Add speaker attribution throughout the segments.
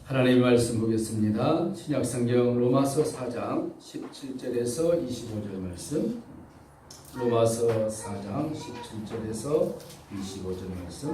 Speaker 1: 하나님의 말씀 보겠습니다. 신약성경 로마서 4장 17절에서 25절 말씀. 로마서 4장 17절에서 25절 말씀.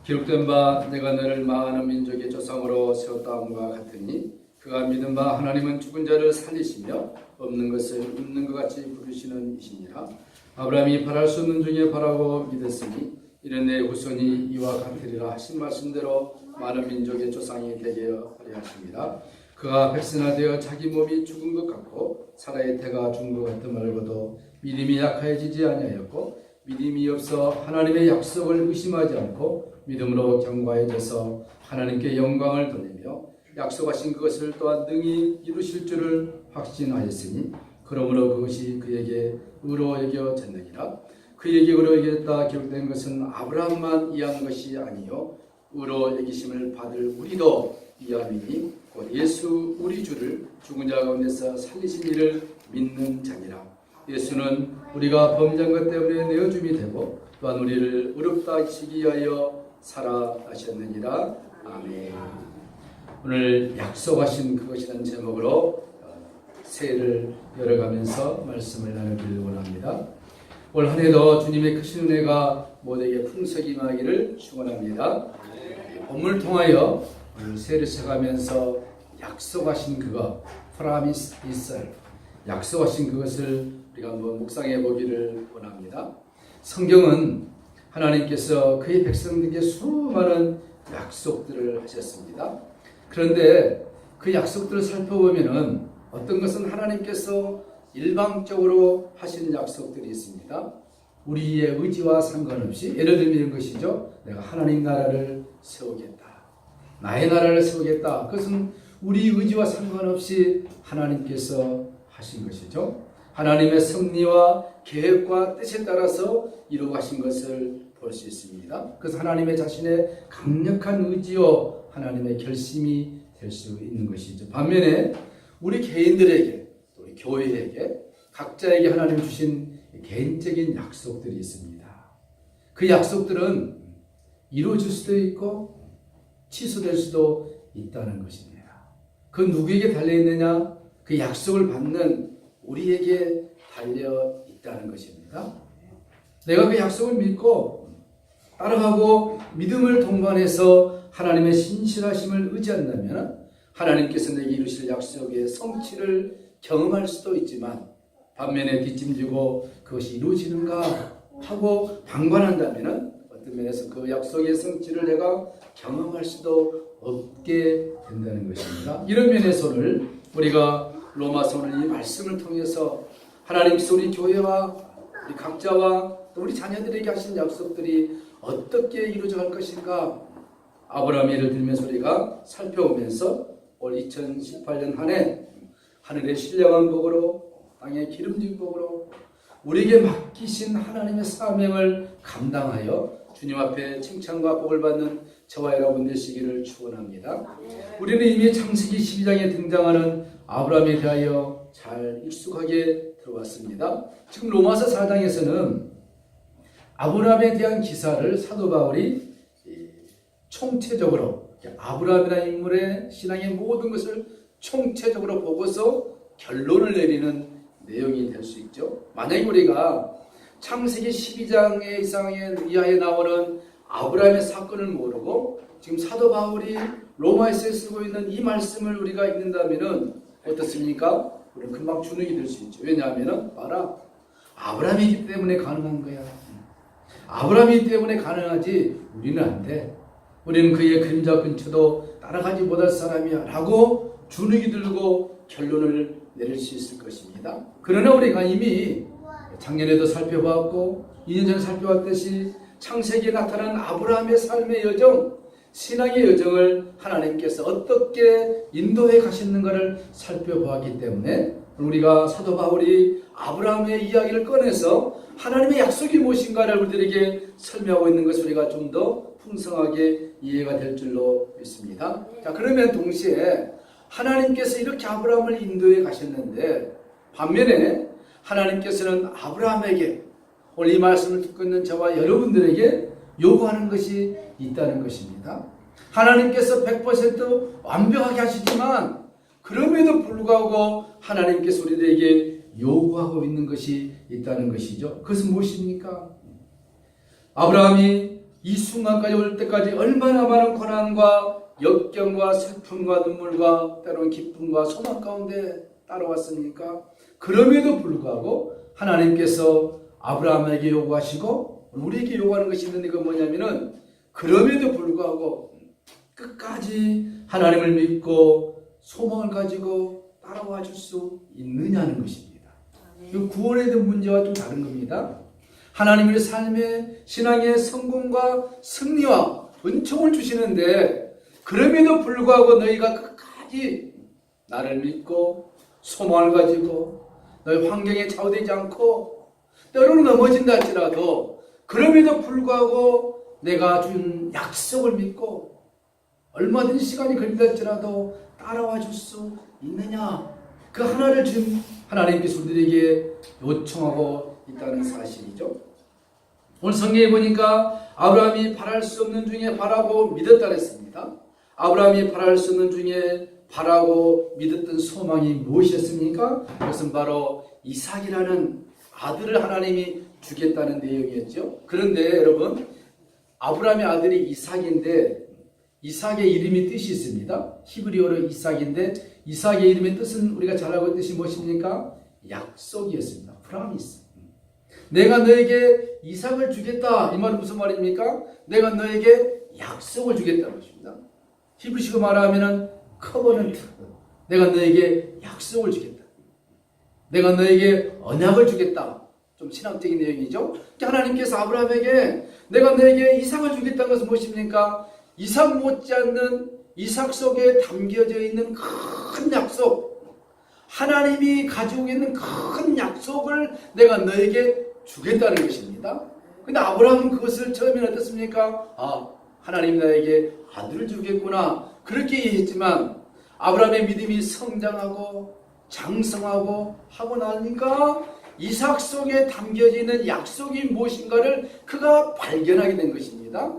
Speaker 1: 기록된 바 내가 너를 많은 민족의 조상으로 세웠다함과 같으니 그가 믿은 바 하나님은 죽은 자를 살리시며 없는 것을 있는 것 같이 부르시는 이시니라. 아브라함이 바랄 수 없는 중에 바라고 믿었으니 이는 내 후손이 이와 같으리라 하신 말씀대로 많은 민족의 조상이 되게 하려 하십니다. 그가 백선화되어 자기 몸이 죽은 것 같고 사라의 태가 죽은 것 같은 말고도 믿음이 약해지지 아니하였고 믿음이 없어 하나님의 약속을 의심하지 않고 믿음으로 견고해져서 하나님께 영광을 돌리며 약속하신 그것을 또한 능히 이루실 줄을 확신하였으니 그러므로 그것이 그에게 의로 여겨졌느니라. 그에게 의로 여겼다 기록된 것은 아브라함만 이한 것이 아니요 의로 여기심을 받을 우리도 이함이니 곧 예수 우리 주를 죽은 자 가운데서 살리신 이를 믿는 자니라. 예수는 우리가 범죄한 것 때문에 내어줌이 되고 또한 우리를 의롭다 하시기 위하여 살아나셨느니라. 아멘. 오늘 약속하신 그것이라는 제목으로 새해를 열어가면서 말씀을 나누기를 원합니다. 올 한 해도 주님의 크신 은혜가 모두에게 풍성히 임하기를 축원합니다. 본문을 통하여 오늘 새해를 시작하면서 약속하신 그것, promise itself, 약속하신 그것을 우리가 한번 묵상해 보기를 원합니다. 성경은 하나님께서 그의 백성들에게 수많은 약속들을 하셨습니다. 그런데 그 약속들을 살펴보면은 어떤 것은 하나님께서 일방적으로 하시는 약속들이 있습니다. 우리의 의지와 상관없이 예를 들면 이런 것이죠. 내가 하나님 나라를 세우겠다. 나의 나라를 세우겠다. 그것은 우리 의지와 상관없이 하나님께서 하신 것이죠. 하나님의 섭리와 계획과 뜻에 따라서 이루어가신 것을 볼 수 있습니다. 그래서 하나님의 자신의 강력한 의지요 하나님의 결심이 될 수 있는 것이죠. 반면에 우리 개인들에게 또 우리 교회에게 각자에게 하나님 주신 개인적인 약속들이 있습니다. 그 약속들은 이루어질 수도 있고 취소될 수도 있다는 것입니다. 그 누구에게 달려있느냐? 그 약속을 받는 우리에게 달려 있다는 것입니다. 내가 그 약속을 믿고 따라가고 믿음을 동반해서 하나님의 신실하심을 의지한다면 하나님께서 내게 이루실 약속의 성취를 경험할 수도 있지만 반면에 뒷짐지고 그것이 이루어지는가 하고 방관한다면 어떤 면에서 그 약속의 성취를 내가 경험할 수도 없게 된다는 것입니다. 이런 면에서 오늘 우리가 로마서 오늘 이 말씀을 통해서 하나님께서 우리 교회와 우리 각자와 또 우리 자녀들에게 하신 약속들이 어떻게 이루어져 갈 것인가 아브라함의 예를 들면서 우리가 살펴보면서 올 2018년 한 해 하늘의 신령한 복으로 땅의 기름진 복으로 우리에게 맡기신 하나님의 사명을 감당하여 주님 앞에 칭찬과 복을 받는 저와 여러분 되시기를 축원합니다. 우리는 이미 창세기 12장에 등장하는 아브라함에 대하여 잘 익숙하게 들어왔습니다. 지금 로마서 4장에서는 아브라함에 대한 기사를 사도 바울이 총체적으로 아브라함이라는 인물의 신앙의 모든 것을 총체적으로 보고서 결론을 내리는 내용이 될 수 있죠. 만약에 우리가 창세기 12장의 이하에 나오는 아브라함의 사건을 모르고 지금 사도 바울이 로마에서 쓰고 있는 이 말씀을 우리가 읽는다면 어떻습니까? 우리는 금방 주눅이 들 수 있죠. 왜냐하면 봐라, 아브라함이기 때문에 가능한 거야. 아브라함이기 때문에 가능하지 우리는 안 돼. 우리는 그의 그림자 근처도 따라가지 못할 사람이야 라고 주눅이 들고 결론을 내릴 수 있을 것입니다. 그러나 우리가 이미 작년에도 살펴봤고 2년 전에 살펴봤듯이 창세기에 나타난 아브라함의 삶의 여정, 신앙의 여정을 하나님께서 어떻게 인도해 가셨는가를 살펴보았기 때문에 우리가 사도 바울이 아브라함의 이야기를 꺼내서 하나님의 약속이 무엇인가를 우리들에게 설명하고 있는 것을 우리가 좀 더 풍성하게 이해가 될 줄로 믿습니다. 자, 그러면 동시에 하나님께서 이렇게 아브라함을 인도해 가셨는데 반면에 하나님께서는 아브라함에게 오늘 이 말씀을 듣고 있는 저와 여러분들에게 요구하는 것이 있다는 것입니다. 하나님께서 100% 완벽하게 하시지만 그럼에도 불구하고 하나님께서 우리들에게 요구하고 있는 것이 있다는 것이죠. 그것은 무엇입니까? 아브라함이 이 순간까지 올 때까지 얼마나 많은 고난과 역경과 슬픔과 눈물과 때로는 기쁨과 소망 가운데 따라왔습니까? 그럼에도 불구하고 하나님께서 아브라함에게 요구하시고 우리에게 요구하는 것이 있는데 그건 뭐냐면은 그럼에도 불구하고 끝까지 하나님을 믿고 소망을 가지고 따라와 줄 수 있느냐는 것입니다. 이 구원에 대한 문제와 좀 다른 겁니다. 하나님의 삶의 신앙의 성공과 승리와 은총을 주시는데 그럼에도 불구하고 너희가 끝까지 나를 믿고 소망을 가지고 너희 환경에 좌우되지 않고 때로는 넘어진다 할지라도 그럼에도 불구하고 내가 준 약속을 믿고 얼마든지 시간이 걸린다 할지라도 따라와 줄 수 있느냐, 그 하나를 지금 하나님께서 우리에게 요청하고 있다는 사실이죠. 오늘 성경에 보니까 아브라함이 바랄 수 없는 중에 바라고 믿었다 그랬습니다. 아브라함이 바랄 수 없는 중에 바라고 믿었던 소망이 무엇이었습니까? 그것은 바로 이삭이라는 아들을 하나님이 주겠다는 내용이었죠. 그런데 여러분, 아브라함의 아들이 이삭인데 이삭의 이름이 뜻이 있습니다. 히브리어로 이삭인데 이삭의 이름의 뜻은 우리가 잘 알고 있는 뜻이 무엇입니까? 약속이었습니다. 프라미스. 내가 너에게 이삭을 주겠다. 이 말은 무슨 말입니까? 내가 너에게 약속을 주겠다는 것입니다. 히브리식으로 말하면 커버넌트. 내가 너에게 약속을 주겠다. 내가 너에게 언약을 주겠다. 좀 신학적인 내용이죠. 하나님께서 아브라함에게 내가 너에게 이삭을 주겠다는 것은 무엇입니까? 이삭 못지않는 이삭 속에 담겨져 있는 큰 약속, 하나님이 가지고 있는 큰 약속을 내가 너에게 주겠다는 것입니다. 근데 아브라함은 그것을 처음에는 어떻습니까? 하나님 나에게 아들을 주겠구나 그렇게 이해했지만 아브라함의 믿음이 성장하고 장성하고 하고 나니까 이삭 속에 담겨져 있는 약속이 무엇인가를 그가 발견하게 된 것입니다.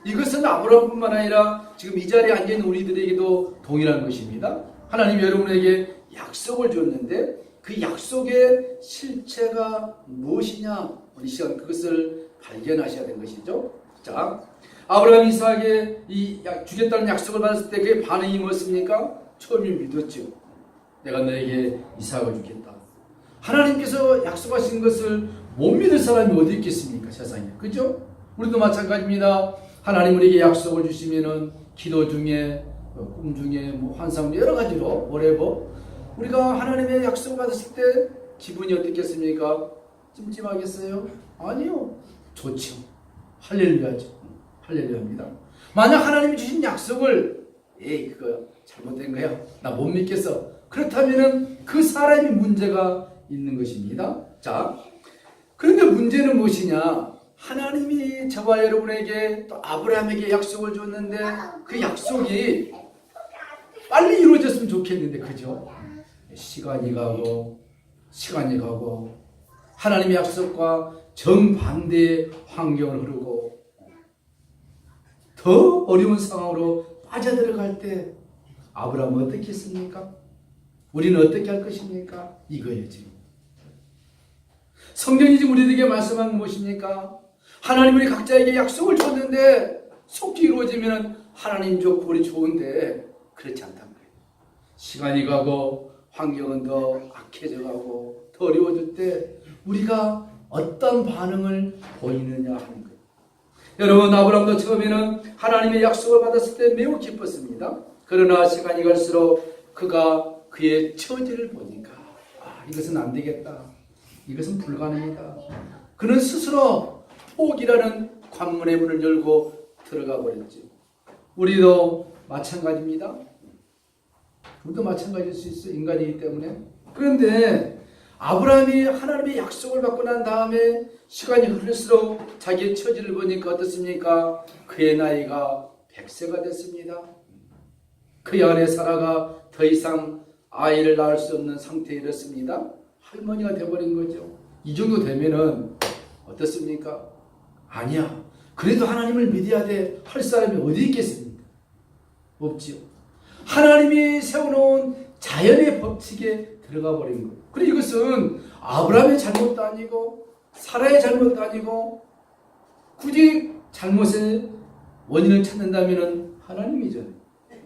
Speaker 1: 이것은 아브라함뿐만 아니라 지금 이 자리에 앉아있는 우리들에게도 동일한 것입니다. 하나님이 여러분에게 약속을 줬는데 그 약속의 실체가 무엇이냐, 이 시간 그것을 발견하셔야 되는 것이죠. 자, 아브라함 이삭에게 주겠다는 약속을 받았을 때 그의 반응이 무엇입니까? 처음에 믿었죠. 내가 너에게 이삭을 주겠다. 하나님께서 약속하신 것을 못 믿을 사람이 어디 있겠습니까? 세상에. 그죠? 우리도 마찬가지입니다. 하나님 우리에게 약속을 주시면은 기도 중에 꿈 중에 환상 여러 가지로 whatever 우리가 하나님의 약속을 받았을 때 기분이 어떻겠습니까? 찜찜하겠어요? 아니요. 좋죠. 할렐루야죠. 할렐루야입니다. 만약 하나님이 주신 약속을 그거 잘못된 거야. 나 못 믿겠어. 그렇다면은 그 사람이 문제가 있는 것입니다. 자, 그런데 문제는 무엇이냐? 하나님이 저와 여러분에게 또 아브라함에게 약속을 줬는데 그 약속이 빨리 이루어졌으면 좋겠는데 그죠? 시간이 가고 하나님의 약속과 정반대의 환경을 흐르고 더 어려운 상황으로 빠져들어갈 때 아브라함은 어떻게 했습니까? 우리는 어떻게 할 것입니까? 이거예요 지금. 성경이 지금 우리에게 말씀한 무엇입니까? 하나님 우리 각자에게 약속을 줬는데 속히 이루어지면 하나님 좋고 우리 좋은데 그렇지 않단 말이에요. 시간이 가고 환경은 더 악해져 가고 더 어려워질 때 우리가 어떤 반응을 보이느냐 하는 거예요. 여러분, 아브라함도 처음에는 하나님의 약속을 받았을 때 매우 기뻤습니다. 그러나 시간이 갈수록 그가 그의 처지를 보니까 이것은 안 되겠다. 이것은 불가능이다. 그는 스스로 포기라는 관문의 문을 열고 들어가 버렸죠. 우리도 마찬가지입니다. 우리도 마찬가지일 수 있어요. 인간이기 때문에. 그런데 아브라함이 하나님의 약속을 받고 난 다음에 시간이 흐를수록 자기의 처지를 보니까 어떻습니까? 그의 나이가 100세가 됐습니다. 그의 아내 사라가 더 이상 아이를 낳을 수 없는 상태에 이르렀습니다. 할머니가 되어버린 거죠. 이 정도 되면은 어떻습니까? 아니야. 그래도 하나님을 믿어야 돼. 할 사람이 어디 있겠습니까? 없지요. 하나님이 세워놓은 자연의 법칙에 들어가 버린 거예요. 그리고 이것은 아브라함의 잘못도 아니고 사라의 잘못도 아니고 굳이 잘못의 원인을 찾는다면 하나님이잖아요.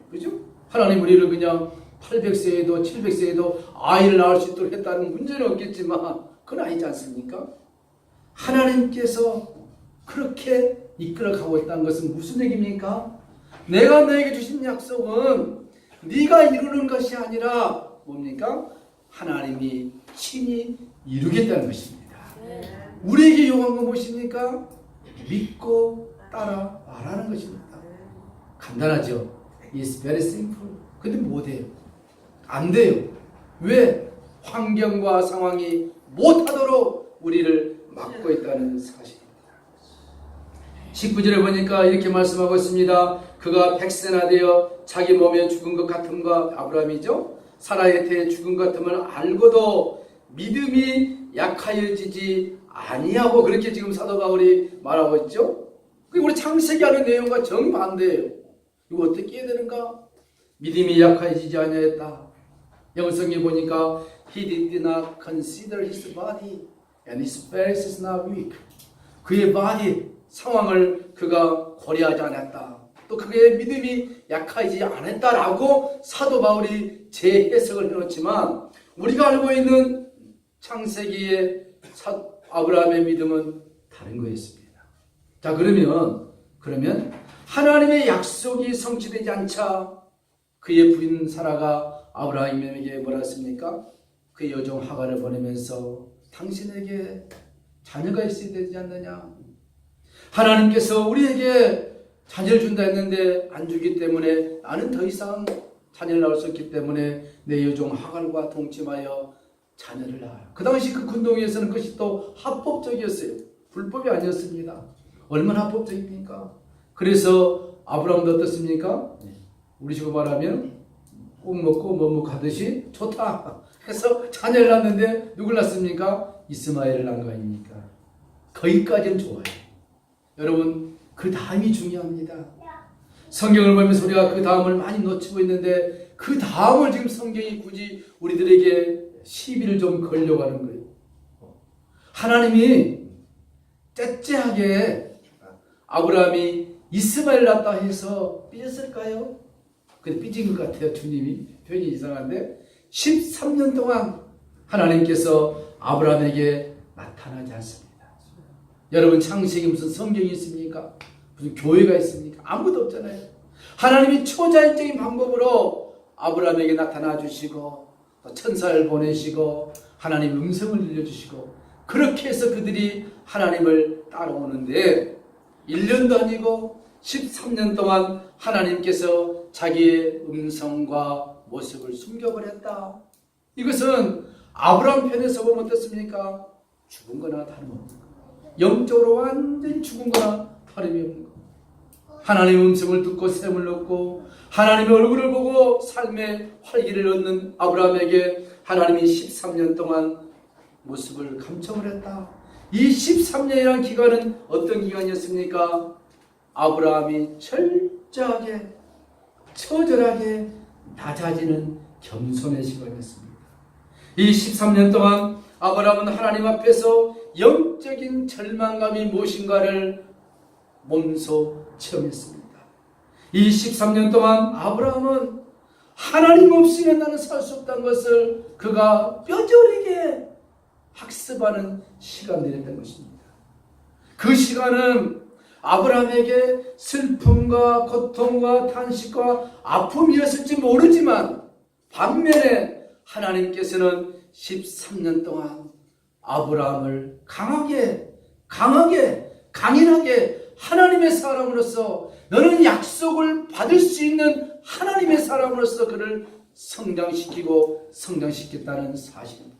Speaker 1: 그죠? 하나님 우리를 그냥 800세에도 700세에도 아이를 낳을 수 있도록 했다는 문제는 없겠지만 그건 아니지 않습니까? 하나님께서 그렇게 이끌어가고 있다는 것은 무슨 얘기입니까? 내가 너에게 주신 약속은 네가 이루는 것이 아니라 뭡니까? 하나님이 친히 이루겠다는 것입니다. 우리에게 요구한 건 무엇입니까? 믿고 따라 말하는 것입니다. 간단하죠? It's very simple. 근데 못해요. 안 돼요. 왜? 환경과 상황이 못하도록 우리를 막고 있다는 사실입니다. 19절에 보니까 이렇게 말씀하고 있습니다. 그가 100세나 되어 자기 몸에 죽은 것 같음과 아브라함이죠. 사라의 태에 죽은 것 같음을 알고도 믿음이 약하여지지 아니하고 그렇게 지금 사도 바울이 말하고 있죠. 우리 창세기 하는 내용과 정반대예요. 이거 어떻게 해야 되는가? 믿음이 약해지지 아니하였다. 영성에 보니까 He did not consider his body and his spirit is not weak. 그의 body 상황을 그가 고려하지 않았다. 또 그의 믿음이 약해지지 않았다라고 사도 바울이 재해석을 해놓지만 우리가 알고 있는 창세기의 아브라함의 믿음은 다른 거였습니다. 자, 그러면 하나님의 약속이 성취되지 않자 그의 부인 사라가 아브라함에게 뭐라 했습니까? 그의 여종 하갈을 보내면서 당신에게 자녀가 있어야 되지 않느냐? 하나님께서 우리에게 자녀를 준다 했는데 안 주기 때문에 나는 더 이상 자녀를 낳을 수 없기 때문에 내 여종 하갈과 동침하여 자녀를 낳아요. 그 당시 그 군동에서는 그것이 또 합법적이었어요. 불법이 아니었습니다. 얼마나 합법적입니까? 그래서 아브라함도 어떻습니까? 우리 식으로 말하면 꼭 먹고 뭐뭐 가듯이 좋다. 그래서 자녀를 낳았는데 누굴 낳습니까? 이스마엘을 낳은 거 아닙니까? 거기까지는 좋아요. 여러분, 그 다음이 중요합니다. 성경을 보면서 우리가 그 다음을 많이 놓치고 있는데 그 다음을 지금 성경이 굳이 우리들에게 시비를 좀 걸려고 하는 거예요. 하나님이 째째하게 아브라함이 이스마엘 낳았다 해서 삐졌을까요? 근데 삐진 것 같아요. 주님이 표현이 이상한데 13년 동안 하나님께서 아브라함에게 나타나지 않습니다. 여러분, 창세기 무슨 성경이 있습니까? 무슨 교회가 있습니까? 아무도 없잖아요. 하나님이 초자연적인 방법으로 아브라함에게 나타나 주시고 천사를 보내시고 하나님 음성을 들려주시고 그렇게 해서 그들이 하나님을 따라오는데 1년도 아니고 13년 동안 하나님께서 자기의 음성과 모습을 숨겨버렸다. 이것은 아브라함 편에서 보면 어떻습니까? 죽은 거나 다름없는 거. 영적으로 완전히 죽은 거나 다름이 없는 거. 하나님의 음성을 듣고 샘을 얻고 하나님의 얼굴을 보고 삶의 활기를 얻는 아브라함에게 하나님이 13년 동안 모습을 감춰을 했다. 이 13년이라는 기간은 어떤 기간이었습니까? 아브라함이 철저하게 처절하게 낮아지는 겸손의 시간이었습니다. 이 13년 동안 아브라함은 하나님 앞에서 영적인 절망감이 무엇인가를 몸소 체험했습니다. 이 13년 동안 아브라함은 하나님 없이는 나는 살 수 없다는 것을 그가 뼈저리게 학습하는 시간들이었던 것입니다. 그 시간은 아브라함에게 슬픔과 고통과 탄식과 아픔이었을지 모르지만 반면에 하나님께서는 13년 동안 아브라함을 강인하게 하나님의 사람으로서 너는 약속을 받을 수 있는 하나님의 사람으로서 그를 성장시켰다는 사실입니다.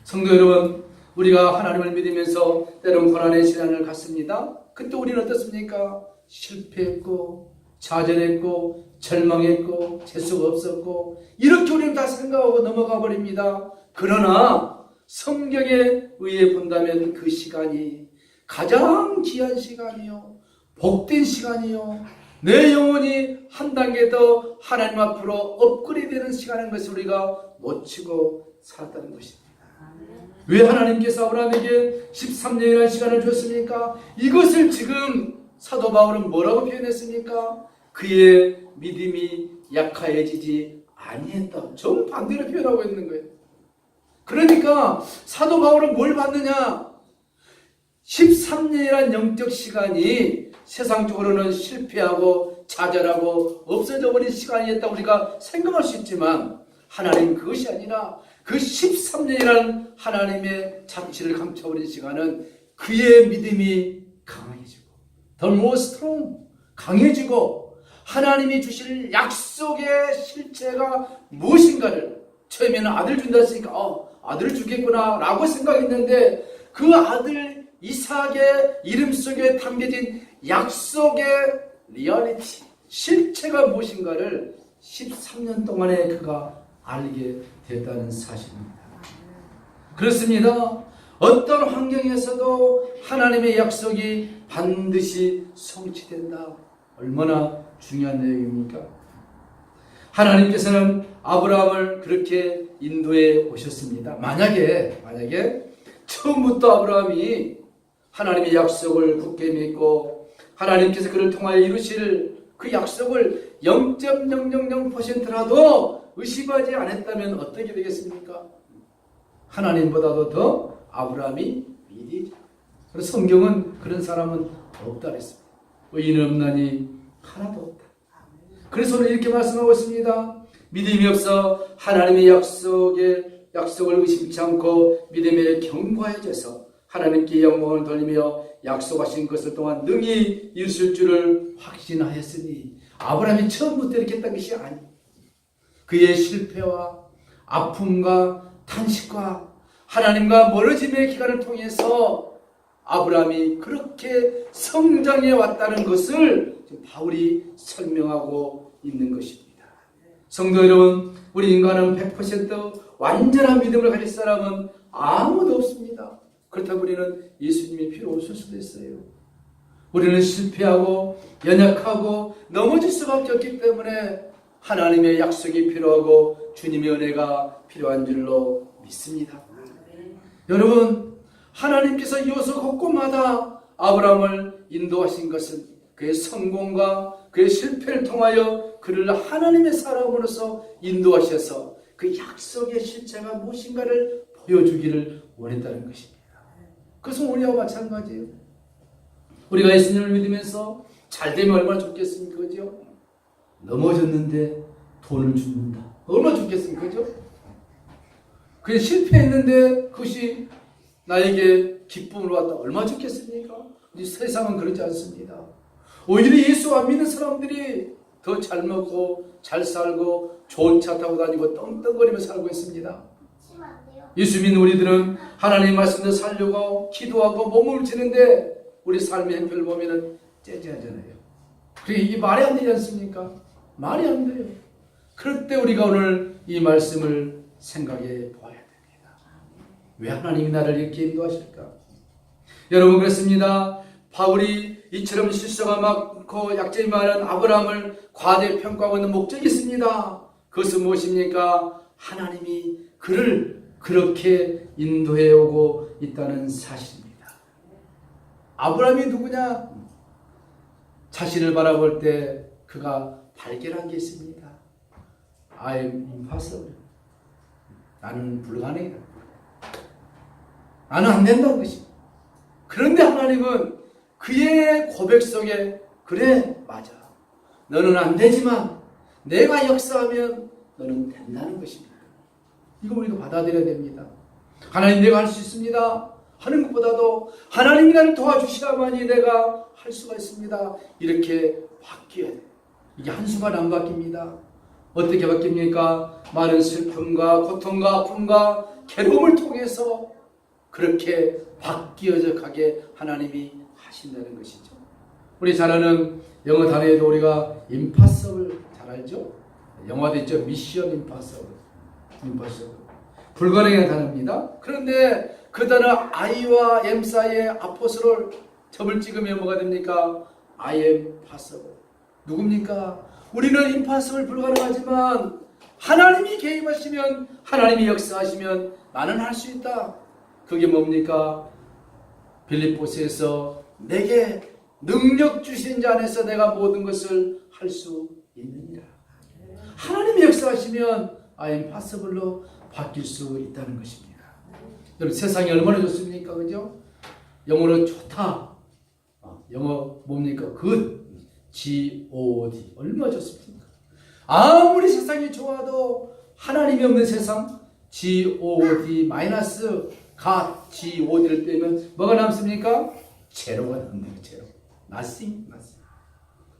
Speaker 1: 성도 여러분, 우리가 하나님을 믿으면서 때론 고난의 시간을 갖습니다. 그때 우리는 어떻습니까? 실패했고 좌절했고 절망했고 재수가 없었고 이렇게 우리는 다 생각하고 넘어가 버립니다. 그러나 성경에 의해 본다면 그 시간이 가장 귀한 시간이요, 복된 시간이요, 내 영혼이 한 단계 더 하나님 앞으로 업그레이드되는 시간인 것을 우리가 놓치고 살았다는 것입니다. 왜 하나님께서 아브라함에게 13년이라는 시간을 줬습니까? 이것을 지금 사도 바울은 뭐라고 표현했습니까? 그의 믿음이 약해지지 아니했다. 정반대로 표현하고 있는 거예요. 그러니까 사도 바울은 뭘 받느냐? 13년이라는 영적 시간이 세상적으로는 실패하고 좌절하고 없어져 버린 시간이었다 우리가 생각할 수 있지만 하나님 그것이 아니라 그 13년이라는 하나님의 자취를 감춰버린 시간은 그의 믿음이 강해지고 the more strong, 강해지고 하나님이 주실 약속의 실체가 무엇인가를 처음에는 아들 준다 했으니까 아들을 주겠구나 라고 생각했는데 그 아들 이삭의 이름 속에 담겨진 약속의 리얼리티, 실체가 무엇인가를 13년 동안에 그가 알게 됐다는 사실입니다. 그렇습니다. 어떤 환경에서도 하나님의 약속이 반드시 성취된다. 얼마나 중요한 내용입니까? 하나님께서는 아브라함을 그렇게 인도해 오셨습니다. 만약에 처음부터 아브라함이 하나님의 약속을 굳게 믿고 하나님께서 그를 통하여 이루실 그 약속을 0.000%라도 의심하지 않았다면 어떻게 되겠습니까? 하나님보다도 더 아브라함이 믿지. 그래서 성경은 그런 사람은 없다 그랬습니다. 의인은 없나니 하나도 없다. 그래서 오늘 이렇게 말씀하고 있습니다. 믿음이 없어 하나님의 약속을 의심치 않고 믿음에 견고해져서 하나님께 영광을 돌리며 약속하신 것을 또한 능히 이루실 줄을 확신하였으니 아브라함이 처음부터 이렇게 했던 것이 아니에요. 그의 실패와 아픔과 탄식과 하나님과 멀어짐의 기간을 통해서 아브라함이 그렇게 성장해 왔다는 것을 바울이 설명하고 있는 것입니다. 성도 여러분, 우리 인간은 100% 완전한 믿음을 가질 사람은 아무도 없습니다. 그렇다고 우리는 예수님이 필요 없을 수도 있어요. 우리는 실패하고 연약하고 넘어질 수밖에 없기 때문에 하나님의 약속이 필요하고 주님의 은혜가 필요한 줄로 믿습니다. 여러분, 하나님께서 요소 곳곳마다 아브라함을 인도하신 것은 그의 성공과 그의 실패를 통하여 그를 하나님의 사람으로서 인도하셔서 그 약속의 실체가 무엇인가를 보여주기를 원했다는 것입니다. 그것은 우리와 마찬가지예요. 우리가 예수님을 믿으면서 잘되면 얼마나 좋겠습니까? 그죠? 넘어졌는데 돈을 줍는다. 얼마나 좋겠습니까? 그죠? 그게 실패했는데 그것이 나에게 기쁨으로 왔다. 얼마나 좋겠습니까? 세상은 그렇지 않습니다. 오히려 예수 안 믿는 사람들이 더 잘 먹고 잘 살고 좋은 차 타고 다니고 떵떵거리며 살고 있습니다. 예수 믿는 우리들은 하나님 말씀대로 살려고 기도하고 몸을 지는데 우리 삶의 형편을 보면 째째하잖아요. 그게 이게 말이 안 되지 않습니까? 말이 안 돼요. 그럴 때 우리가 오늘 이 말씀을 생각해 보아야 됩니다. 왜 하나님이 나를 이렇게 인도하실까? 여러분, 그렇습니다. 바울이 이처럼 실수가 많고 약점이 많은 아브라함을 과대평가하고 있는 목적이 있습니다. 그것은 무엇입니까? 하나님이 그를 그렇게 인도해 오고 있다는 사실입니다. 아브라함이 누구냐? 자신을 바라볼 때 그가 발견한 게 있습니다. I am impossible. 나는 불가능이다. 나는 안 된다는 것입니다. 그런데 하나님은 그의 고백 속에 그래, 맞아. 너는 안 되지만 내가 역사하면 너는 된다는 것입니다. 이거 우리가 받아들여야 됩니다. 하나님, 내가 할 수 있습니다 하는 것보다도 하나님이 나를 도와주셔야만이 내가 할 수가 있습니다. 이렇게 바뀌어야 돼요. 이게 한순간 안 바뀝니다. 어떻게 바뀝니까? 많은 슬픔과 고통과 아픔과 괴로움을 통해서 그렇게 바뀌어져 가게 하나님이 하신다는 것이죠. 우리 잘 아는 영어 단어에도 우리가 impossible 잘 알죠? 영화도 있죠. 미션 임파서블. 불가능한 단어입니다. 그런데 그 단어 I와 M 사이에 아포스를 접을 찍으면 뭐가 됩니까? I am possible. 누굽니까? 우리는 임파서블 불가능하지만 하나님이 개입하시면, 하나님이 역사하시면 나는 할 수 있다. 그게 뭡니까? 빌립보서에서 내게 능력 주신 자 안에서 내가 모든 것을 할 수 있느니라. 하나님이 역사하시면 I am possible로 바뀔 수 있다는 것입니다. 여러분, 세상이 얼마나 좋습니까? 그죠? 영어로 좋다. 영어 뭡니까? good. G-O-D. 얼마나 좋습니까? 아무리 세상이 좋아도 하나님이 없는 세상, G-O-D 마이너스 God, G-O-D를 빼면 뭐가 남습니까? 제로가 남네요. 제로. nothing.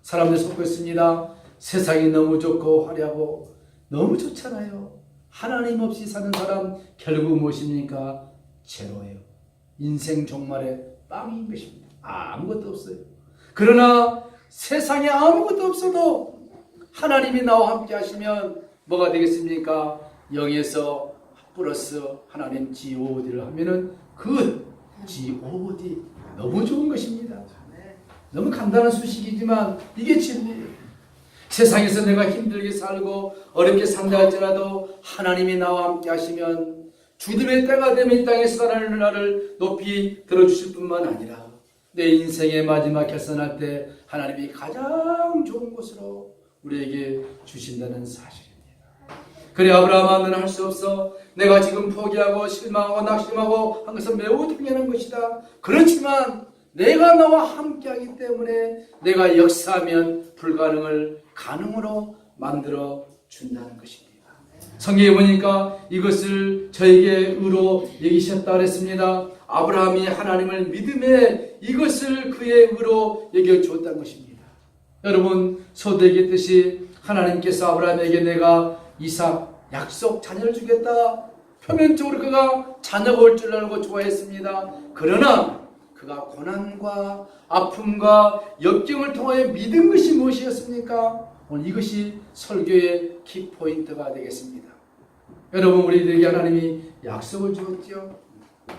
Speaker 1: 사람들 속고 있습니다. 세상이 너무 좋고 화려하고 너무 좋잖아요. 하나님 없이 사는 사람 결국 무엇입니까? 제로예요. 인생 종말에 빵인 것입니다. 아무것도 없어요. 그러나 세상에 아무것도 없어도 하나님이 나와 함께 하시면 뭐가 되겠습니까? 0에서 플러스 하나님 G-O-D를 하면은 good, G-O-D. 너무 좋은 것입니다. 너무 간단한 수식이지만 이게 진리예요. 세상에서 내가 힘들게 살고 어렵게 산다 할지라도 하나님이 나와 함께 하시면 주님의 때가 되면 이 땅에서 살아가는 나를 높이 들어주실 뿐만 아니라 내 인생의 마지막 결산할 때 하나님이 가장 좋은 곳으로 우리에게 주신다는 사실입니다. 그래 아브라함아, 너는 할 수 없어. 내가 지금 포기하고 실망하고 낙심하고 한 것은 매우 당연한 것이다. 그렇지만 내가 나와 함께하기 때문에 내가 역사하면 불가능을 가능으로 만들어 준다는 것입니다. 성경에 보니까 이것을 저에게 의로 여기셨다 그랬습니다. 아브라함이 하나님을 믿음에 이것을 그의 의로 여겨주었다는 것입니다. 여러분, 소도 얘기했듯이 하나님께서 아브라함에게 내가 이삭 약속 자녀를 주겠다. 표면적으로 그가 자녀가 올 줄 알고 좋아했습니다. 그러나 그가 고난과 아픔과 역경을 통하여 믿은 것이 무엇이었습니까? 오늘 이것이 설교의 키포인트가 되겠습니다. 여러분, 우리들에게 하나님이 약속을 주었죠.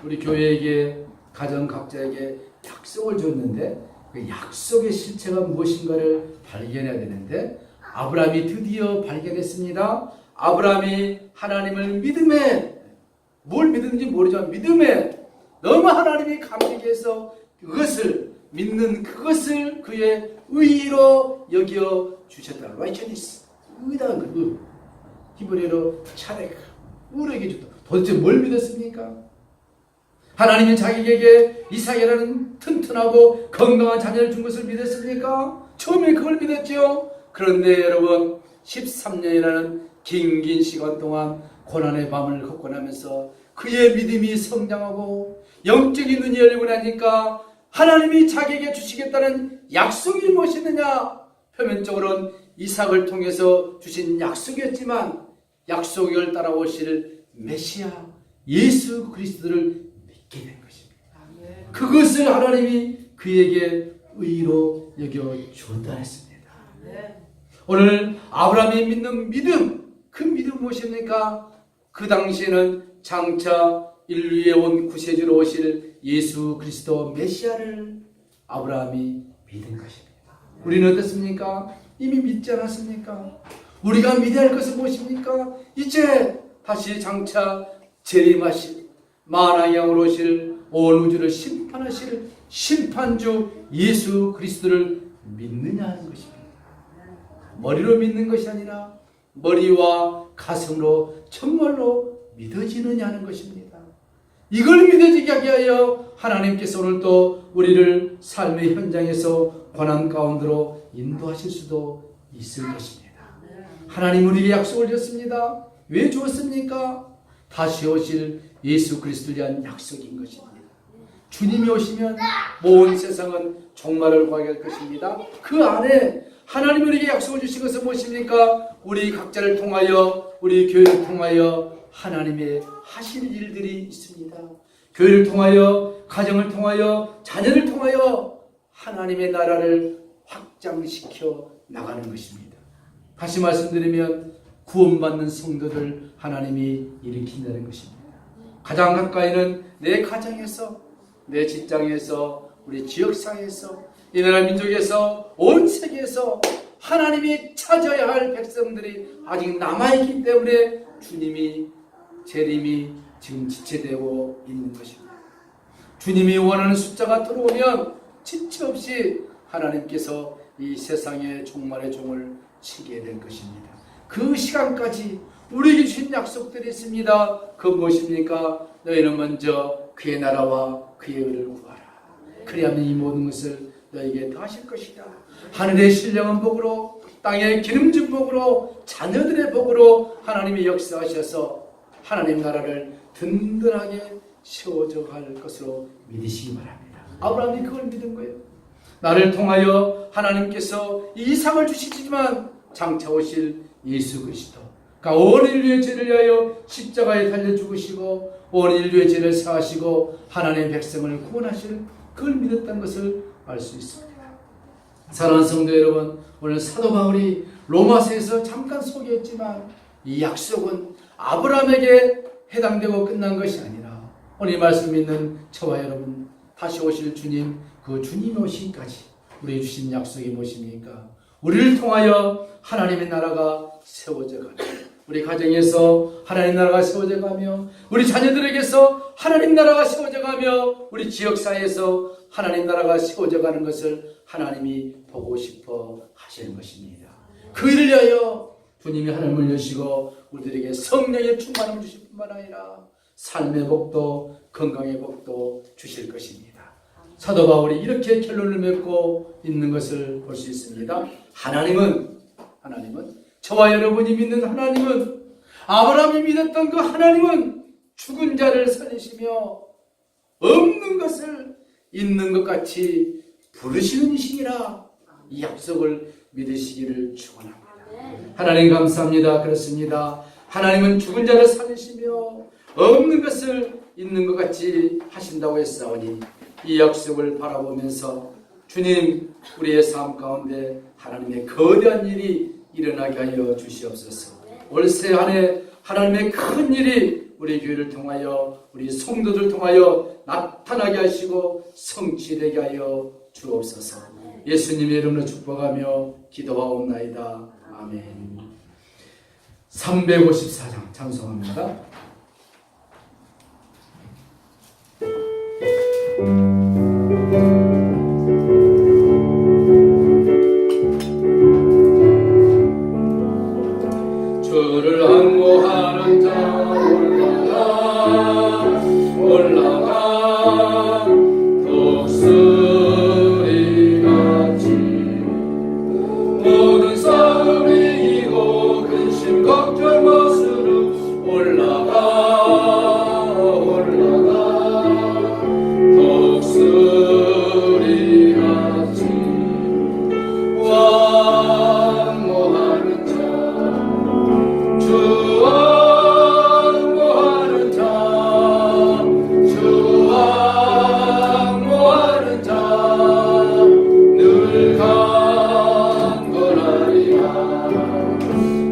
Speaker 1: 우리 교회에게, 가정 각자에게 약속을 줬는데 그 약속의 실체가 무엇인가를 발견해야 되는데 아브라함이 드디어 발견했습니다. 아브라함이 하나님을 믿음에, 뭘 믿는지 모르지만 믿음에 너무 하나님이 감격해 해서 그것을 믿는 그것을 그의 의로 여겨 주셨다. righteousness. 의다운 그 히브리어로 차렉. 의로 여겨 줬다. 도대체 뭘 믿었습니까? 하나님이 자기에게 이삭이라는 튼튼하고 건강한 자녀를 준 것을 믿었습니까? 처음에 그걸 믿었죠. 그런데 여러분, 13년이라는 긴 시간 동안 고난의 밤을 걷고 나면서 그의 믿음이 성장하고 영적인 눈이 열리고 나니까 하나님이 자기에게 주시겠다는 약속이 무엇이느냐? 표면적으로는 이삭을 통해서 주신 약속이었지만 약속을 따라오실 메시아 예수 그리스도를 믿게 된 것입니다. 그것을 하나님이 그에게 의로 여겨 주었다 했습니다. 오늘 아브라함이 믿는 믿음, 그 믿음 무엇입니까? 그 당시에는 장차 인류에 온 구세주로 오실 예수 그리스도 메시아를 아브라함이 믿은 것입니다. 우리는 어떻습니까? 이미 믿지 않았습니까? 우리가 믿어야 할 것은 무엇입니까? 이제 다시 장차 재림하실 만왕의 왕으로 오실 온 우주를 심판하실 심판주 예수 그리스도를 믿느냐 하는 것입니다. 머리로 믿는 것이 아니라 머리와 가슴으로 정말로 믿어지느냐 하는 것입니다. 이걸 믿어지게 하게 하여 하나님께서 오늘 또 우리를 삶의 현장에서 고난 가운데로 인도하실 수도 있을 것입니다. 하나님 우리에게 약속을 줬습니다. 왜 주었습니까? 다시 오실 예수 그리스도를 위한 약속인 것입니다. 주님이 오시면 온 세상은 종말을 구하게 할 것입니다. 그 안에 하나님 우리에게 약속을 주신 것은 무엇입니까? 우리 각자를 통하여, 우리 교회를 통하여 하나님의 하실 일들이 있습니다. 교회를 통하여, 가정을 통하여, 자녀를 통하여 하나님의 나라를 확장시켜 나가는 것입니다. 다시 말씀드리면 구원받는 성도들 하나님이 일으킨다는 것입니다. 가장 가까이는 내 가정에서, 내 직장에서, 우리 지역사회에서, 이 나라 민족에서, 온 세계에서 하나님이 찾아야 할 백성들이 아직 남아있기 때문에 주님이 재림이 지금 지체되고 있는 것입니다. 주님이 원하는 숫자가 들어오면 지체 없이 하나님께서 이 세상의 종말의 종을 치게 될 것입니다. 그 시간까지 우리에게 주신 약속들이 있습니다. 그 무엇입니까? 너희는 먼저 그의 나라와 그의 의를 구하라. 그리하면 이 모든 것을 너에게 더하실 것이다. 하늘의 신령한 복으로, 땅의 기름진 복으로, 자녀들의 복으로 하나님이 역사하셔서 하나님 나라를 든든하게 세워져 갈 것으로 믿으시기 바랍니다. 아브라함이 그걸 믿은 거예요. 나를 통하여 하나님께서 이 이삭을 주시지만 장차 오실 예수 그리스도, 그러니까 온 인류의 죄를 위하여 십자가에 달려 죽으시고 온 인류의 죄를 사하시고 하나님의 백성을 구원하실, 그걸 믿었다는 것을 알 수 있습니다. 사랑하는 성도 여러분, 오늘 사도 바울이 로마서에서 잠깐 소개했지만 이 약속은 아브라함에게 해당되고 끝난 것이 아니라 오늘 이 말씀 믿는 저와 여러분, 다시 오실 주님, 그 주님이 오시기까지 우리에게 주신 약속이 무엇입니까? 우리를 통하여 하나님의 나라가 세워져 가며, 우리 가정에서 하나님 나라가 세워져 가며, 우리 자녀들에게서 하나님 나라가 세워져 가며, 우리 지역사회에서 하나님 나라가 세워져 가는 것을 하나님이 보고 싶어 하시는 것입니다. 그 일을 위하여 주님이 하늘을 여시고 우리들에게 성령의 충만함을 주실 뿐만 아니라 삶의 복도, 건강의 복도 주실 것입니다. 사도 바울이 이렇게 결론을 맺고 있는 것을 볼 수 있습니다. 하나님은 저와 여러분이 믿는 하나님은, 아브라함이 믿었던 그 하나님은 죽은 자를 살리시며 없는 것을 있는 것 같이 부르시는 이시니라. 이 약속을 믿으시기를 축원합니다. 하나님 감사합니다. 그렇습니다. 하나님은 죽은 자를 살리시며 없는 것을 있는 것 같이 하신다고 했사오니 이 약속을 바라보면서 주님, 우리의 삶 가운데 하나님의 거대한 일이 일어나게 하여 주시옵소서. 올새 한 해 하나님의 큰 일이 우리 교회를 통하여, 우리 성도들 통하여 나타나게 하시고 성취되게 하여 주옵소서. 예수님의 이름으로 축복하며 기도하옵나이다. 아멘. 354장 찬송합니다. 주를 항모하는 자 올라가 독수리 같이 모든 싸움 이기고 근심 걱정 벗으러 올라가 독수리 같이 왕모하는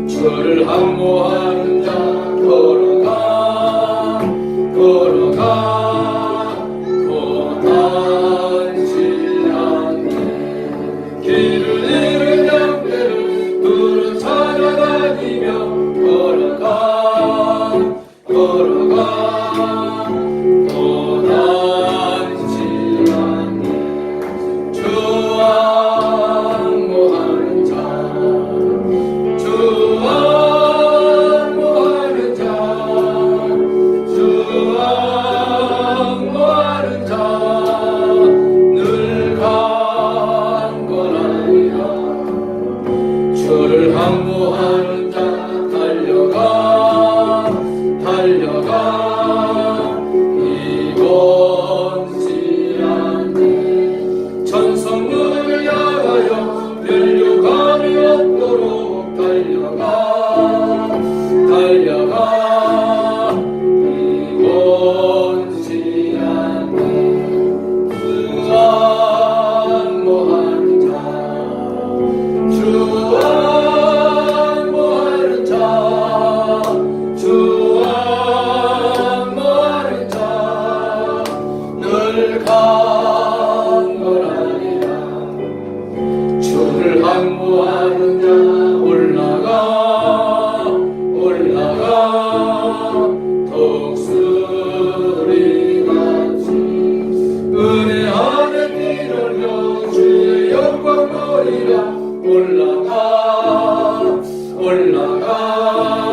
Speaker 1: 주를 항모하는 자 걸어가 고단지 않네. 길을 잃은 양떼를 두루 찾아다니며 걸어가 고단지 않네. 주 항모하는 자 주를 항모하는 자 달려가 이곤지 않네. 천성문을 향하여 멸류관이 없도록 달려가 이곤지 않네. 주 항모하는 자 주 항모하는 올라가 올라가